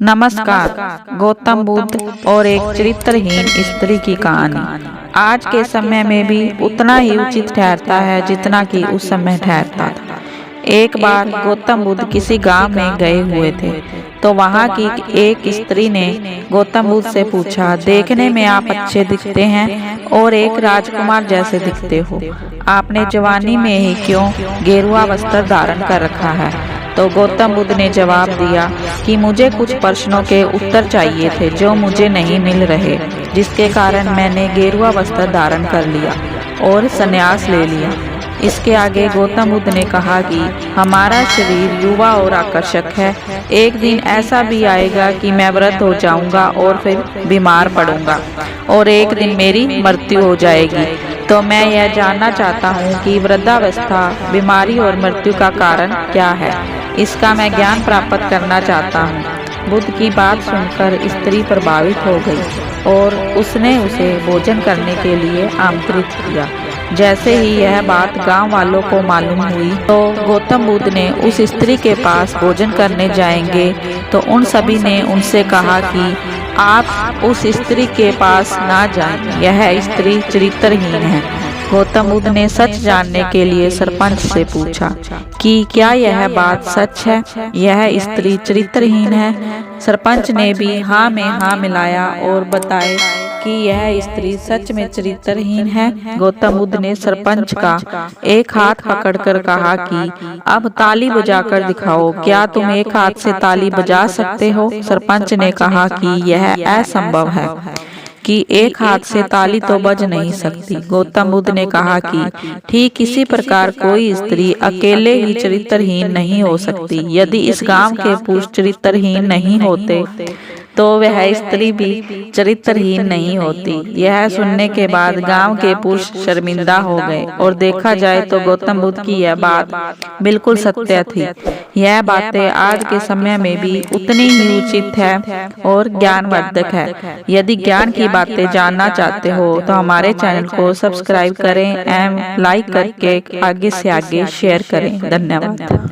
नमस्कार। गौतम बुद्ध और एक चरित्रहीन स्त्री की कहानी आज के समय में भी उतना ही उचित ठहरता है जितना कि उस समय ठहरता था। एक बार गौतम बुद्ध किसी गांव में गए हुए थे तो वहां की एक स्त्री ने गौतम बुद्ध से पूछा, देखने में आप अच्छे दिखते हैं और एक राजकुमार जैसे दिखते हो, आपने जवानी में ही क्यों गेरुआ वस्त्र धारण कर रखा है? तो गौतम बुद्ध ने जवाब दिया कि मुझे कुछ प्रश्नों के उत्तर चाहिए थे जो मुझे नहीं मिल रहे, जिसके कारण मैंने गेरुआ वस्त्र धारण कर लिया और संन्यास ले लिया। इसके आगे गौतम बुद्ध ने कहा कि हमारा शरीर युवा और आकर्षक है, एक दिन ऐसा भी आएगा कि मैं व्रत हो जाऊंगा और फिर बीमार पड़ूंगा और एक दिन मेरी मृत्यु हो जाएगी। तो मैं यह जानना चाहता हूँ कि वृद्धावस्था, बीमारी और मृत्यु का कारण क्या है, इसका मैं ज्ञान प्राप्त करना चाहता हूँ। बुद्ध की बात सुनकर स्त्री प्रभावित हो गई और उसने उसे भोजन करने के लिए आमंत्रित किया। जैसे ही यह बात गांव वालों को मालूम हुई तो गौतम बुद्ध ने उस स्त्री के पास भोजन करने जाएंगे तो उन सभी ने उनसे कहा कि आप उस स्त्री के पास ना जाएं, यह स्त्री चरित्रहीन है। गौतम बुद्ध ने सच जानने के लिए सरपंच से पूछा कि क्या यह बात सच है, यह स्त्री चरित्रहीन है? सरपंच ने भी हाँ में हाँ मिलाया और बताए कि यह स्त्री सच में चरित्रहीन है। गौतम बुद्ध ने सरपंच का एक हाथ पकड़कर कहा कि अब ताली बजाकर दिखाओ, क्या तुम एक हाथ से ताली बजा सकते हो? सरपंच ने कहा कि यह असंभव है कि एक हाथ से ताली तो बज नहीं सकती। गौतम बुद्ध ने कहा कि ठीक इसी प्रकार कोई स्त्री अकेले ही चरित्रहीन नहीं हो सकती। यदि इस गांव के पुरुष चरित्रहीन नहीं होते तो वह स्त्री भी चरित्रहीन नहीं होती। यह सुनने के बाद गांव के पुरुष शर्मिंदा हो गए और देखा जाए तो गौतम बुद्ध की यह बात बिल्कुल सत्य थी। यह बातें आज के समय में भी उतनी ही उचित है और ज्ञानवर्धक है। यदि ज्ञान की बातें जानना चाहते हो तो हमारे चैनल को सब्सक्राइब करें एवं लाइक करके आगे से आगे शेयर करें। धन्यवाद।